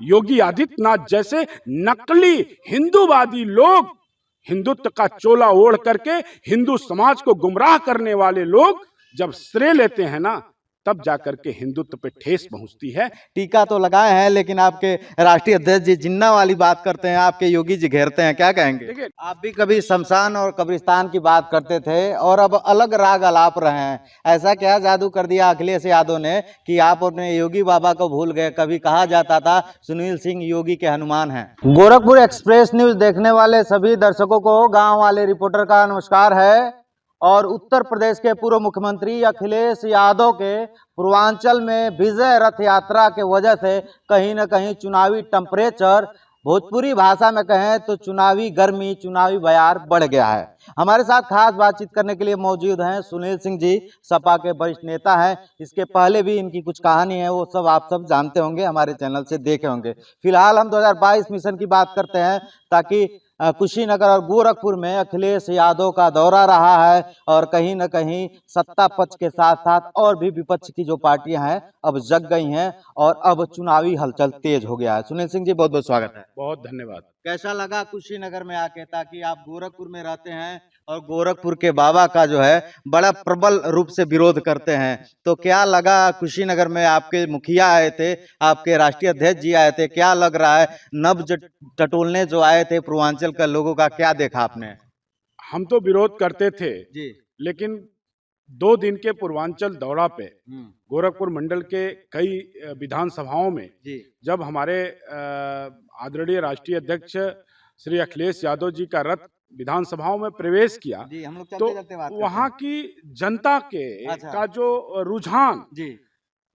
योगी आदित्यनाथ जैसे नकली हिंदूवादी लोग, हिंदुत्व का चोला ओढ़ करके हिंदू समाज को गुमराह करने वाले लोग जब श्रेय लेते हैं ना, तब जाकर के हिंदुत्व पे ठेस पहुंचती है। टीका तो लगाए हैं, लेकिन आपके राष्ट्रीय अध्यक्ष जी जिन्ना वाली बात करते हैं, आपके योगी जी घेरते हैं, क्या कहेंगे? देखिए, आप भी कभी शमशान और कब्रिस्तान की बात करते थे और अब अलग राग अलाप रहे हैं। ऐसा क्या जादू कर दिया अखिलेश यादव ने कि आप अपने योगी बाबा को भूल गए? कभी कहा जाता था सुनील सिंह योगी के हनुमान हैं। गोरखपुर एक्सप्रेस न्यूज देखने वाले सभी दर्शकों को गाँव वाले रिपोर्टर का नमस्कार है। और उत्तर प्रदेश के पूर्व मुख्यमंत्री अखिलेश यादव के पूर्वांचल में विजय रथ यात्रा के वजह से कहीं न कहीं चुनावी टेम्परेचर, भोजपुरी भाषा में कहें तो चुनावी गर्मी, चुनावी बयार बढ़ गया है। हमारे साथ खास बातचीत करने के लिए मौजूद हैं सुनील सिंह जी, सपा के वरिष्ठ नेता हैं। इसके पहले भी इनकी कुछ कहानी है, वो सब आप सब जानते होंगे, हमारे चैनल से देखे होंगे। फिलहाल हम 2022 मिशन की बात करते हैं, ताकि कुशीनगर और गोरखपुर में अखिलेश यादव का दौरा रहा है और कहीं न कहीं सत्ता पक्ष के साथ साथ और भी विपक्ष की जो पार्टियां हैं अब जग गई हैं और अब चुनावी हलचल तेज हो गया है। सुनील सिंह जी, बहुत बहुत स्वागत है। बहुत धन्यवाद। कैसा लगा कुशीनगर में आके, ताकि आप गोरखपुर में रहते हैं और गोरखपुर के बाबा का जो है बड़ा प्रबल रूप से विरोध करते हैं, तो क्या लगा कुशीनगर में? आपके मुखिया आए थे, आपके राष्ट्रीय अध्यक्ष जी आए थे, क्या लग रहा है? नब्ज टटोलने जो आए थे पूर्वांचल के लोगों का, क्या देखा आपने? हम तो विरोध करते थे जी, लेकिन 2 दिन के पूर्वांचल दौरा पे गोरखपुर मंडल के कई विधानसभाओं में जी, जब हमारे आदरणीय राष्ट्रीय अध्यक्ष श्री अखिलेश यादव जी का रथ विधानसभाओं में प्रवेश किया, जी, हम लोग तो चलते चलते बात करते वहाँ हैं। की जनता के अच्छा। का जो रुझान जी,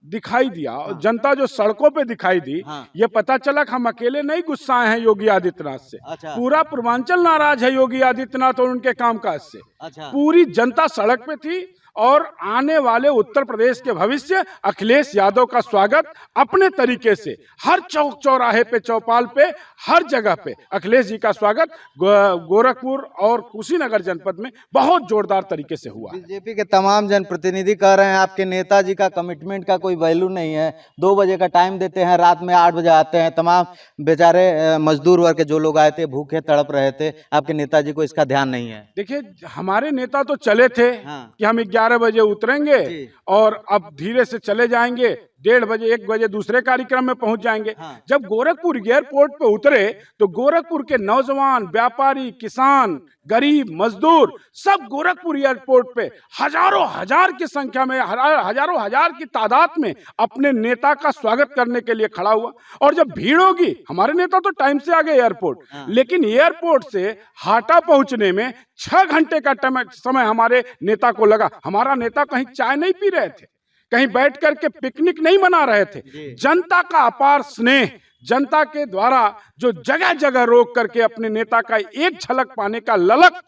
दिखाई दिया और हाँ। जनता जो सड़कों पे दिखाई दी, हाँ। ये पता चला कि हम अकेले नहीं गुस्साए हैं योगी आदित्यनाथ से। अच्छा। पूरा पूर्वांचल नाराज है योगी आदित्यनाथ और उनके कामकाज से। अच्छा। पूरी जनता सड़क पे थी और आने वाले उत्तर प्रदेश के भविष्य अखिलेश यादव का स्वागत अपने तरीके से हर चौक चौराहे पे, चौपाल पे, हर जगह पे अखिलेश जी का स्वागत गोरखपुर और कुशीनगर जनपद में बहुत जोरदार तरीके से हुआ। बीजेपी के तमाम जनप्रतिनिधि कह रहे हैं आपके नेताजी का कमिटमेंट का कोई वैल्यू नहीं है। 2 बजे का टाइम देते हैं, रात में 8 बजे आते हैं। तमाम बेचारे मजदूर वर्ग के जो लोग आए थे भूखे तड़प रहे थे, आपके नेताजी को इसका ध्यान नहीं है। देखिए, हमारे नेता तो चले थे कि हम 11 बजे उतरेंगे और अब धीरे से चले जाएंगे, 1:30 बजे 1 बजे दूसरे कार्यक्रम में पहुंच जाएंगे। जब गोरखपुर एयरपोर्ट पे उतरे तो गोरखपुर के नौजवान, व्यापारी, किसान, गरीब, मजदूर सब गोरखपुर एयरपोर्ट पे हजारों हजार की संख्या में, हजारों हजार की तादाद में अपने नेता का स्वागत करने के लिए खड़ा हुआ। और जब भीड़ होगी, हमारे नेता तो टाइम से आ गए एयरपोर्ट, लेकिन एयरपोर्ट से हाटा पहुंचने में 6 घंटे का समय हमारे नेता को लगा। हमारा नेता कहीं चाय नहीं पी रहे थे, कहीं बैठ करके पिकनिक नहीं मना रहे थे। जनता का अपार स्नेह, जनता के द्वारा जो जगह जगह रोक करके अपने नेता का एक झलक पाने का ललक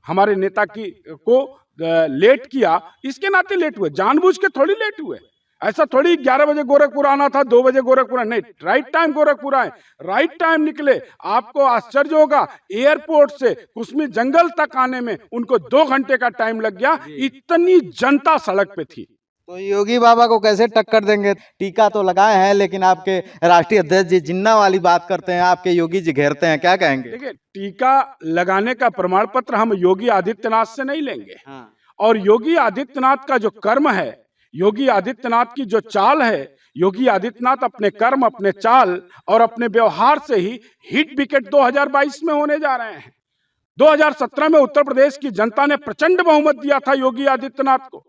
हमारे नेता की को लेट किया, इसके नाते लेट हुए, जानबूझ के थोड़ी लेट हुए। ऐसा थोड़ी 11 बजे गोरखपुर आना था, 2 बजे गोरखपुर नहीं, राइट टाइम गोरखपुर आए, राइट टाइम निकले। आपको आश्चर्य होगा, एयरपोर्ट से कुसमी जंगल तक आने में उनको 2 घंटे का टाइम लग गया, इतनी जनता सड़क पे थी। तो योगी बाबा को कैसे टक्कर देंगे? टीका तो लगाए हैं, लेकिन आपके राष्ट्रीय अध्यक्ष जी जिन्ना वाली बात करते हैं, आपके योगी जी घेरते हैं, क्या कहेंगे? देखिए, टीका लगाने का प्रमाण पत्र हम योगी आदित्यनाथ से नहीं लेंगे। और योगी आदित्यनाथ का जो कर्म है, योगी आदित्यनाथ की जो चाल है, योगी आदित्यनाथ अपने कर्म, अपने चाल और अपने व्यवहार से ही हिट विकेट 2022 में होने जा रहे हैं। 2017 में उत्तर प्रदेश की जनता ने प्रचंड बहुमत दिया था योगी आदित्यनाथ को,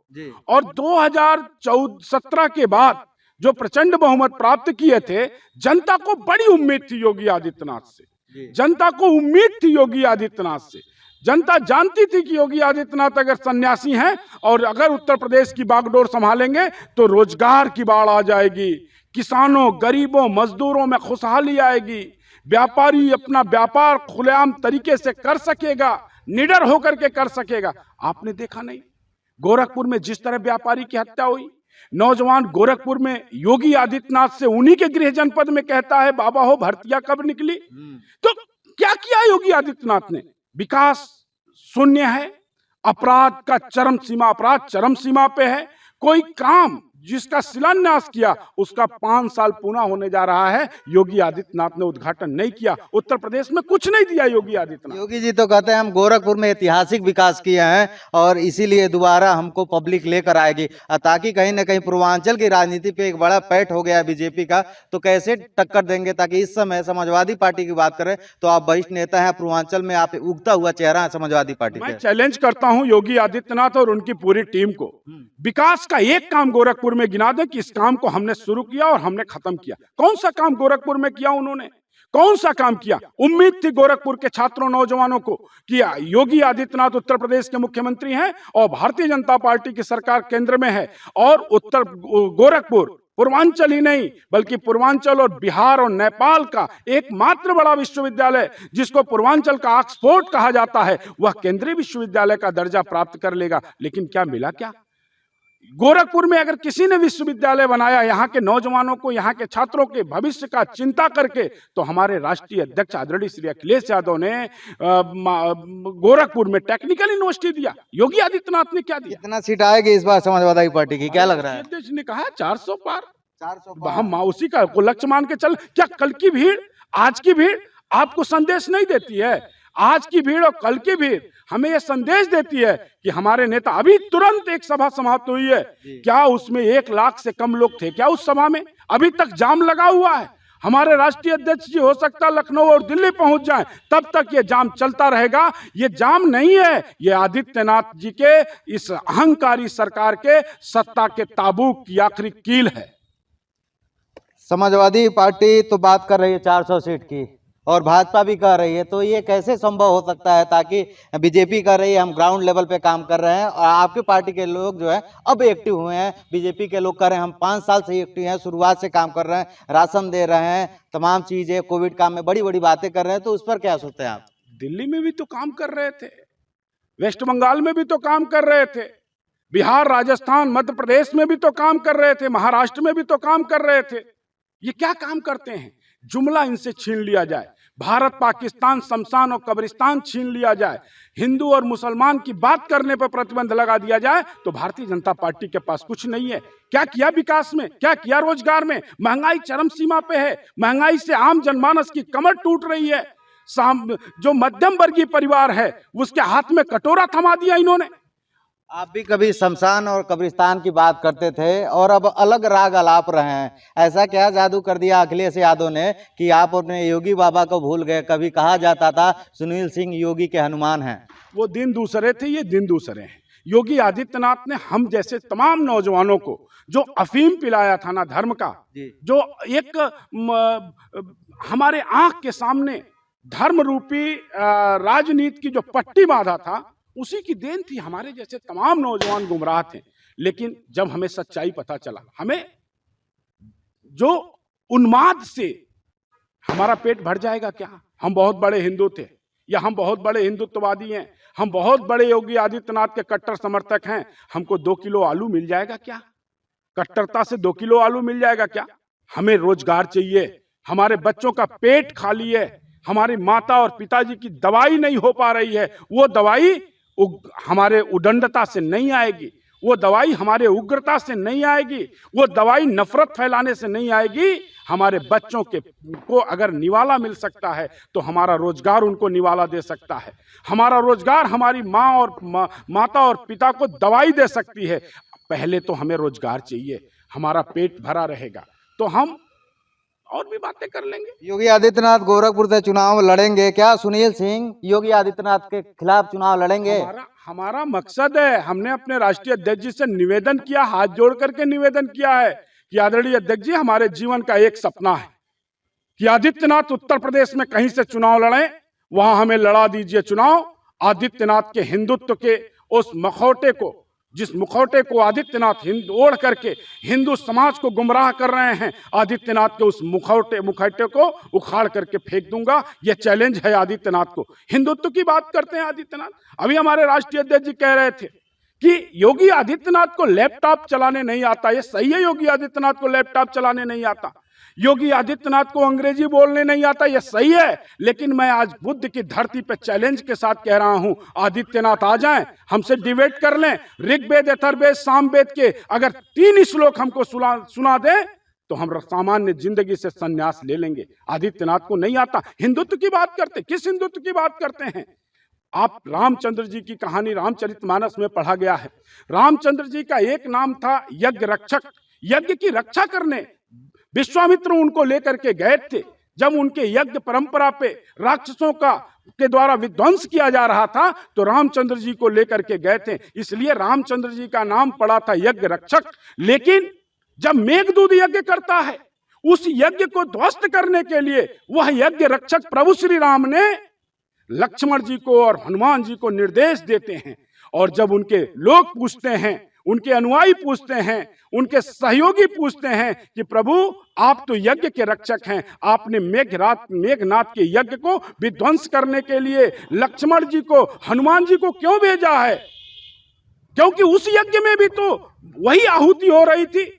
और 2017 के बाद जो प्रचंड बहुमत प्राप्त किए थे, जनता को बड़ी उम्मीद थी योगी आदित्यनाथ से। जनता को उम्मीद थी योगी आदित्यनाथ से। जनता जानती थी कि योगी आदित्यनाथ अगर सन्यासी हैं और अगर उत्तर प्रदेश की बागडोर संभालेंगे तो रोजगार की बाढ़ आ जाएगी, किसानों, गरीबों, मजदूरों में खुशहाली आएगी, व्यापारी अपना व्यापार खुलेआम तरीके से कर सकेगा, निडर होकर के कर सकेगा। आपने देखा नहीं, गोरखपुर में जिस तरह व्यापारी की हत्या हुई, नौजवान गोरखपुर में योगी आदित्यनाथ से उन्हीं के गृह जनपद में कहता है बाबा हो भर्तियां कब निकली। तो क्या किया योगी आदित्यनाथ ने? विकास शून्य है, अपराध चरम सीमा पे है, कोई काम जिसका शिलान्यास किया उसका 5 साल पूरा होने जा रहा है। योगी आदित्यनाथ ने उद्घाटन नहीं किया। उत्तर प्रदेश में कुछ नहीं दिया योगी आदित्यनाथ। योगी जी तो कहते हैं हम गोरखपुर में ऐतिहासिक विकास किए हैं और इसीलिए दोबारा हमको पब्लिक लेकर आएगी, ताकि कहीं ना कहीं पूर्वांचल की राजनीति पे एक बड़ा पैठ हो गया बीजेपी का, तो कैसे टक्कर देंगे। ताकि इस समय समाजवादी पार्टी की बात करें तो आप वरिष्ठ नेता हैं, पूर्वांचल में आप उगता हुआ चेहरा है समाजवादी पार्टी मैं के। चैलेंज करता हूं योगी आदित्यनाथ और उनकी पूरी टीम को, विकास का एक काम गोरखपुर में गिना दे कि इस काम को हमने शुरू किया और हमने खत्म किया। कौन सा काम गोरखपुर में किया उन्होंने? कौन सा काम किया? उम्मीद थी गोरखपुर के छात्रों नौजवानों को कि योगी आदित्यनाथ उत्तर प्रदेश के मुख्यमंत्री हैं और भारतीय जनता पार्टी की सरकार केंद्र में है और उत्तर गोरखपुर पूर्वांचल ही नहीं बल्कि पूर्वांचल और बिहार और नेपाल का एकमात्र बड़ा विश्वविद्यालय जिसको पूर्वांचल का ऑक्सफोर्ड कहा जाता है, वह केंद्रीय विश्वविद्यालय का दर्जा प्राप्त कर लेगा। लेकिन क्या मिला? क्या गोरखपुर में अगर किसी ने विश्वविद्यालय बनाया यहाँ के नौजवानों को, यहाँ के छात्रों के भविष्य का चिंता करके, तो हमारे राष्ट्रीय अध्यक्ष आदरणीय श्री अखिलेश यादव ने गोरखपुर में टेक्निकल यूनिवर्सिटी दिया। योगी आदित्यनाथ ने क्या दिया? कितना सीट आएगी इस बार समाजवादी पार्टी की, क्या लग रहा है? अध्यक्ष ने कहा 400 पार। 400 हम उसी का लक्ष्य मान के चल। क्या कल की भीड़, आज की भीड़ आपको संदेश नहीं देती है? आज की भीड़ और कल की भीड़ हमें यह संदेश देती है कि हमारे नेता, अभी तुरंत एक सभा समाप्त हुई है, क्या उसमें 1 लाख से कम लोग थे क्या उस सभा में? अभी तक जाम लगा हुआ है। हमारे राष्ट्रीय अध्यक्ष जी हो सकता है लखनऊ और दिल्ली पहुंच जाएं, तब तक ये जाम चलता रहेगा। ये जाम नहीं है, ये आदित्यनाथ जी के इस अहंकारी सरकार के सत्ता के ताबूक की आखिरी कील है। समाजवादी पार्टी तो बात कर रही है 400 सीट की और भाजपा भी कह रही है, तो ये कैसे संभव हो सकता है? ताकि बीजेपी कर रही है हम ग्राउंड लेवल पे काम कर रहे हैं और आपकी पार्टी के लोग जो है अब एक्टिव हुए हैं, बीजेपी के लोग कर रहे हैं हम 5 साल से एक्टिव हैं, शुरुआत से काम कर रहे हैं, राशन दे रहे हैं, तमाम चीजें कोविड काम में बड़ी बड़ी बातें कर रहे हैं, तो उस पर क्या सोचते हैं आप? दिल्ली में भी तो काम कर रहे थे, वेस्ट बंगाल में भी तो काम कर रहे थे, बिहार, राजस्थान, मध्य प्रदेश में भी तो काम कर रहे थे, महाराष्ट्र में भी तो काम कर रहे थे। ये क्या काम करते हैं? जुमला इनसे छीन लिया जाए, भारत पाकिस्तान शमशान और कब्रिस्तान छीन लिया जाए, हिंदू और मुसलमान की बात करने पर प्रतिबंध लगा दिया जाए, तो भारतीय जनता पार्टी के पास कुछ नहीं है। क्या किया विकास में? क्या किया रोजगार में? महंगाई चरम सीमा पे है, महंगाई से आम जनमानस की कमर टूट रही है। जो मध्यम वर्गीय परिवार है उसके हाथ में कटोरा थमा दिया इन्होंने। आप भी कभी शमशान और कब्रिस्तान की बात करते थे और अब अलग राग अलाप रहे हैं। ऐसा क्या जादू कर दिया अखिलेश यादव ने कि आप अपने योगी बाबा को भूल गए? कभी कहा जाता था सुनील सिंह योगी के हनुमान हैं। वो दिन दूसरे थे, ये दिन दूसरे हैं। योगी आदित्यनाथ ने हम जैसे तमाम नौजवानों को जो अफीम पिलाया था ना धर्म का, जो एक हमारे आंख के सामने धर्म रूपी राजनीति की जो पट्टी बांधा था, उसी की देन थी। हमारे जैसे तमाम नौजवान गुमराह थे। लेकिन जब हमें सच्चाई पता चला, हमें जो उन्माद से हमारा पेट भर जाएगा क्या? हम बहुत बड़े हिंदू थे या हम बहुत बड़े हिंदुत्ववादी हैं, हम बहुत बड़े योगी आदित्यनाथ के कट्टर समर्थक हैं, हमको 2 किलो आलू मिल जाएगा क्या? कट्टरता से 2 किलो आलू मिल जाएगा क्या? हमें रोजगार चाहिए, हमारे बच्चों का पेट खाली है, हमारी माता और पिताजी की दवाई नहीं हो पा रही है। वो दवाई हमारे उदंडता से नहीं आएगी, वो दवाई हमारे उग्रता से नहीं आएगी, वो दवाई नफरत फैलाने से नहीं आएगी। हमारे बच्चों को अगर निवाला मिल सकता है तो हमारा रोजगार उनको निवाला दे सकता है। हमारा रोजगार हमारी माता और पिता को दवाई दे सकती है। पहले तो हमें रोजगार चाहिए, हमारा पेट भरा रहेगा तो हम और भी बातें कर लेंगे। योगी आदित्यनाथ गोरखपुर से चुनाव लड़ेंगे क्या? सुनील सिंह योगी आदित्यनाथ के खिलाफ चुनाव लड़ेंगे? हमारा मकसद है, हमने अपने राष्ट्रीय अध्यक्ष जी से निवेदन किया, हाथ जोड़ करके निवेदन किया है कि आदरणीय अध्यक्ष जी, हमारे जीवन का एक सपना है कि आदित्यनाथ उत्तर प्रदेश में कहीं से चुनाव लड़ें, वहां हमें लड़ा दीजिए चुनाव। आदित्यनाथ के हिंदुत्व के उस मुखौटे को, जिस मुखौटे को आदित्यनाथ ओढ़ करके हिंदू समाज को गुमराह कर रहे हैं, आदित्यनाथ के उस मुखौटे को उखाड़ करके फेंक दूंगा। यह चैलेंज है आदित्यनाथ को। हिंदुत्व की बात करते हैं आदित्यनाथ। अभी हमारे राष्ट्रीय अध्यक्ष जी कह रहे थे कि योगी आदित्यनाथ को लैपटॉप चलाने नहीं आता। ये सही है, योगी आदित्यनाथ को लैपटॉप चलाने नहीं आता। योगी आदित्यनाथ को अंग्रेजी बोलने नहीं आता, यह सही है, लेकिन मैं आज बुद्ध की धरती पर चैलेंज के साथ कह रहा हूं, आदित्यनाथ आ जाएं, हमसे डिबेट कर लें। ऋग्वेद, अथर्ववेद, सामवेद के अगर 3 श्लोक हमको सुना दें तो हम सामान्य जिंदगी से संन्यास ले लेंगे। आदित्यनाथ को नहीं आता। हिंदुत्व की बात करते, किस हिंदुत्व की बात करते हैं आप? रामचंद्र जी की कहानी रामचरितमानस में पढ़ा गया है। रामचंद्र जी का एक नाम था यज्ञ रक्षक। यज्ञ की रक्षा करने विश्वामित्र उनको लेकर के गए थे। जब उनके यज्ञ परंपरा पे राक्षसों के द्वारा विध्वंस किया जा रहा था तो रामचंद्र जी को लेकर के गए थे, इसलिए रामचंद्र जी का नाम पड़ा था यज्ञ रक्षक। लेकिन जब मेघदूत यज्ञ करता है, उस यज्ञ को ध्वस्त करने के लिए वह यज्ञ रक्षक प्रभु श्री राम ने लक्ष्मण जी को और हनुमान जी को निर्देश देते हैं। और जब उनके लोग पूछते हैं, उनके अनुयायी पूछते हैं, उनके सहयोगी पूछते हैं कि प्रभु आप तो यज्ञ के रक्षक हैं, आपने मेघनाथ के यज्ञ को विध्वंस करने के लिए लक्ष्मण जी को, हनुमान जी को क्यों भेजा है? क्योंकि उस यज्ञ में भी तो वही आहुति हो रही थी।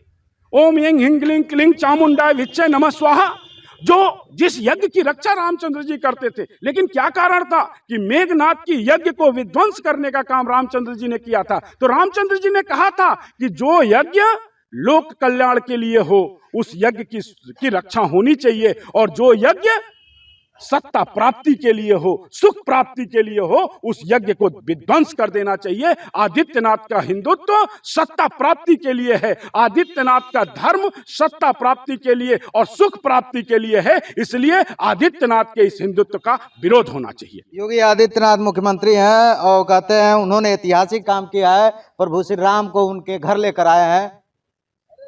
ओम यंग हिंग क्लिंग क्लिंग चामुंडाय विच्चे नमः स्वाहा, जो जिस यज्ञ की रक्षा रामचंद्र जी करते थे। लेकिन क्या कारण था कि मेघनाथ की यज्ञ को विध्वंस करने का काम रामचंद्र जी ने किया था। तो रामचंद्र जी ने कहा था कि जो यज्ञ लोक कल्याण के लिए हो उस यज्ञ की रक्षा होनी चाहिए, और जो यज्ञ सत्ता प्राप्ति के लिए हो, सुख प्राप्ति के लिए हो, उस यज्ञ को विध्वंस कर देना चाहिए। आदित्यनाथ का हिंदुत्व सत्ता प्राप्ति के लिए है, आदित्यनाथ का धर्म सत्ता प्राप्ति के लिए और सुख प्राप्ति के लिए है, इसलिए आदित्यनाथ के इस हिंदुत्व का विरोध होना चाहिए। योगी आदित्यनाथ मुख्यमंत्री हैं और कहते हैं उन्होंने ऐतिहासिक काम किया है, प्रभु श्री राम को उनके घर लेकर आए हैं,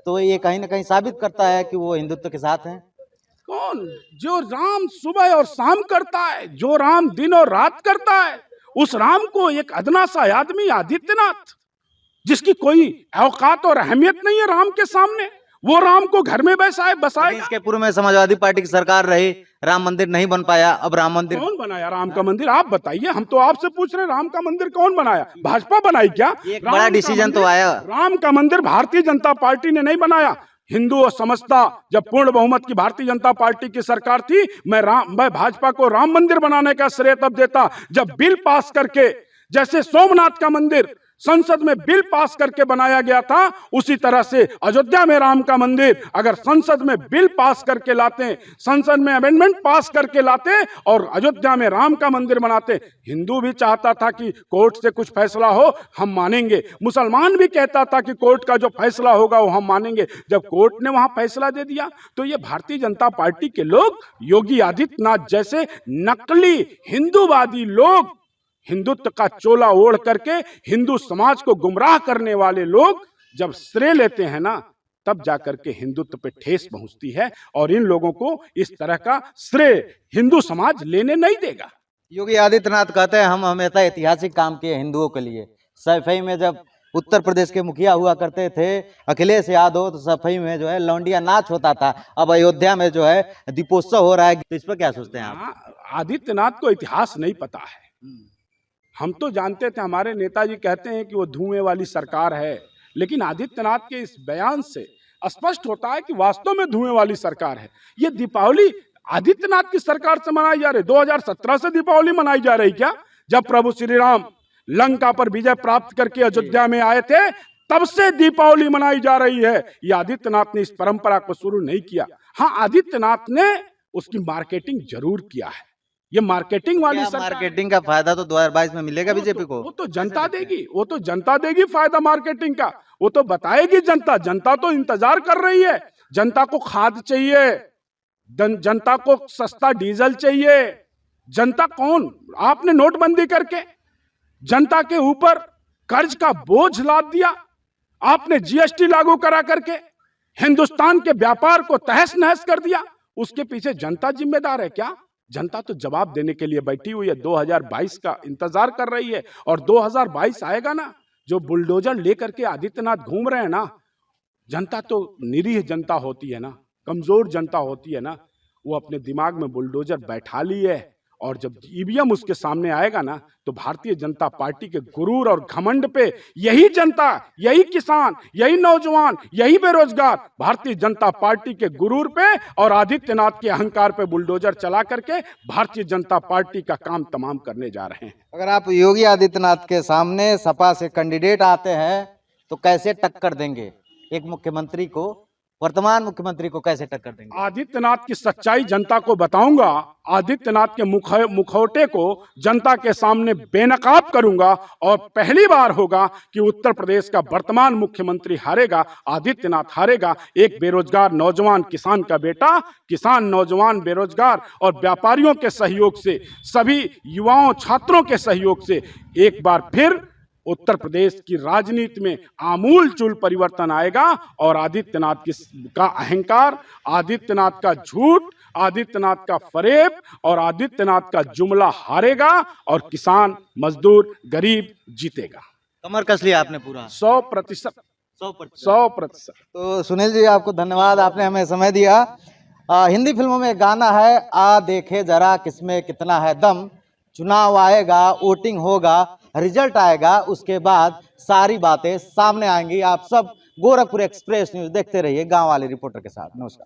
तो ये कहीं ना कहीं साबित करता है कि वो हिंदुत्व के साथ हैं। कौन? जो राम सुबह और शाम करता है, जो राम दिन और रात करता है, उस राम को एक अदना सा आदमी आदित्यनाथ, जिसकी कोई औकात और अहमियत नहीं है राम के सामने, वो राम को घर में बसाएगा। इसके पूर्व में समाजवादी पार्टी की सरकार रही, राम मंदिर नहीं बन पाया, अब राम मंदिर कौन बनाया? राम का मंदिर आप बताइए, हम तो आपसे पूछ रहे हैं राम का मंदिर कौन बनाया? भाजपा बनाई क्या? एक बड़ा डिसीजन तो आया। राम का मंदिर भारतीय जनता पार्टी ने नहीं बनाया। हिंदू और समझता, जब पूर्ण बहुमत की भारतीय जनता पार्टी की सरकार थी, मैं भाजपा को राम मंदिर बनाने का श्रेय तब देता जब बिल पास करके, जैसे सोमनाथ का मंदिर संसद में बिल पास करके बनाया गया था, उसी तरह से अयोध्या में राम का मंदिर अगर संसद में बिल पास करके लाते, संसद में अमेंडमेंट पास करके लाते और अयोध्या में राम का मंदिर बनाते। हिंदू भी चाहता था कि कोर्ट से कुछ फैसला हो हम मानेंगे, मुसलमान भी कहता था कि कोर्ट का जो फैसला होगा वो हम मानेंगे। जब कोर्ट ने वहां फैसला दे दिया तो ये भारतीय जनता पार्टी के लोग, योगी आदित्यनाथ जैसे नकली हिंदूवादी लोग, हिंदुत्व का चोला ओढ़ करके हिंदू समाज को गुमराह करने वाले लोग जब श्रेय लेते हैं ना, तब जाकर के हिंदुत्व पे ठेस पहुंचती है, और इन लोगों को इस तरह का श्रेय हिंदू समाज लेने नहीं देगा। योगी आदित्यनाथ कहते हैं हम हमेशा ऐतिहासिक काम किए हिंदुओं के लिए। सफाई में जब उत्तर प्रदेश के मुखिया हुआ करते थे अखिलेश यादव, तो सफाई में जो है लौंडिया नाच होता था, अब अयोध्या में जो है दीपोत्सव हो रहा है, तो इस पर क्या सोचते हैं आप? आदित्यनाथ को इतिहास नहीं पता है। हम तो जानते थे, हमारे नेताजी कहते हैं कि वो धुएं वाली सरकार है, लेकिन आदित्यनाथ के इस बयान से स्पष्ट होता है कि वास्तव में धुएं वाली सरकार है। ये दीपावली आदित्यनाथ की सरकार से मनाई जा रही, 2017 से दीपावली मनाई जा रही क्या? जब प्रभु श्री राम लंका पर विजय प्राप्त करके अयोध्या में आए थे, तब से दीपावली मनाई जा रही है। ये आदित्यनाथ ने इस परंपरा को शुरू नहीं किया। हाँ, आदित्यनाथ ने उसकी मार्केटिंग जरूर किया है। ये मार्केटिंग वाली मार्केटिंग का फायदा तो 2022 में मिलेगा बीजेपी को। वो तो जनता देगी, वो तो जनता देगी फायदा मार्केटिंग का, वो तो बताएगी जनता। जनता तो इंतजार कर रही है, जनता को खाद चाहिए, जनता को सस्ता डीजल चाहिए। जनता कौन? आपने नोटबंदी करके जनता के ऊपर कर्ज का बोझ लाद दिया, आपने जीएसटी लागू करा करके हिंदुस्तान के व्यापार को तहस नहस कर दिया। उसके पीछे जनता जिम्मेदार है क्या? जनता तो जवाब देने के लिए बैठी हुई है, 2022 का इंतजार कर रही है। और 2022 आएगा ना, जो बुलडोजर लेकर के आदित्यनाथ घूम रहे हैं ना, जनता तो निरीह जनता होती है ना, कमजोर जनता होती है ना, वो अपने दिमाग में बुलडोजर बैठा ली है और जब ईवीएम उसके सामने आएगा ना, तो भारतीय जनता पार्टी के गुरूर और घमंड पे यही जनता, यही किसान, यही नौजवान, यही बेरोजगार भारतीय जनता पार्टी के गुरूर पे और आदित्यनाथ के अहंकार पे बुलडोजर चला करके भारतीय जनता पार्टी का काम तमाम करने जा रहे हैं। अगर आप योगी आदित्यनाथ के सामने सपा से कैंडिडेट आते हैं तो कैसे टक्कर देंगे? एक मुख्यमंत्री को, वर्तमान मुख्यमंत्री को कैसे टक्कर देंगे? आदित्यनाथ की सच्चाई जनता को बताऊंगा, आदित्यनाथ के मुखौटे को जनता के सामने बेनकाब करूंगा और पहली बार होगा कि उत्तर प्रदेश का वर्तमान मुख्यमंत्री हारेगा, आदित्यनाथ हारेगा। एक बेरोजगार नौजवान किसान का बेटा, किसान नौजवान बेरोजगार और व्यापारियों के सहयोग से, सभी युवाओं छात्रों के सहयोग से एक बार फिर उत्तर प्रदेश की राजनीति में आमूल चूल परिवर्तन आएगा और आदित्यनाथ का अहंकार, आदित्यनाथ का झूठ, आदित्यनाथ का फरेब और आदित्यनाथ का जुमला हारेगा और किसान, मजदूर, गरीब जीतेगा। कमर कस लिया आपने पूरा 100%। 100%। तो सुनील जी, आपको धन्यवाद, आपने हमें समय दिया। हिंदी फिल्मों में एक गाना है, आ देखे जरा किसमें कितना है दम। चुनाव आएगा, वोटिंग होगा, रिजल्ट आएगा, उसके बाद सारी बातें सामने आएंगी। आप सब गोरखपुर एक्सप्रेस न्यूज़ देखते रहिए गांव वाले रिपोर्टर के साथ। नमस्कार।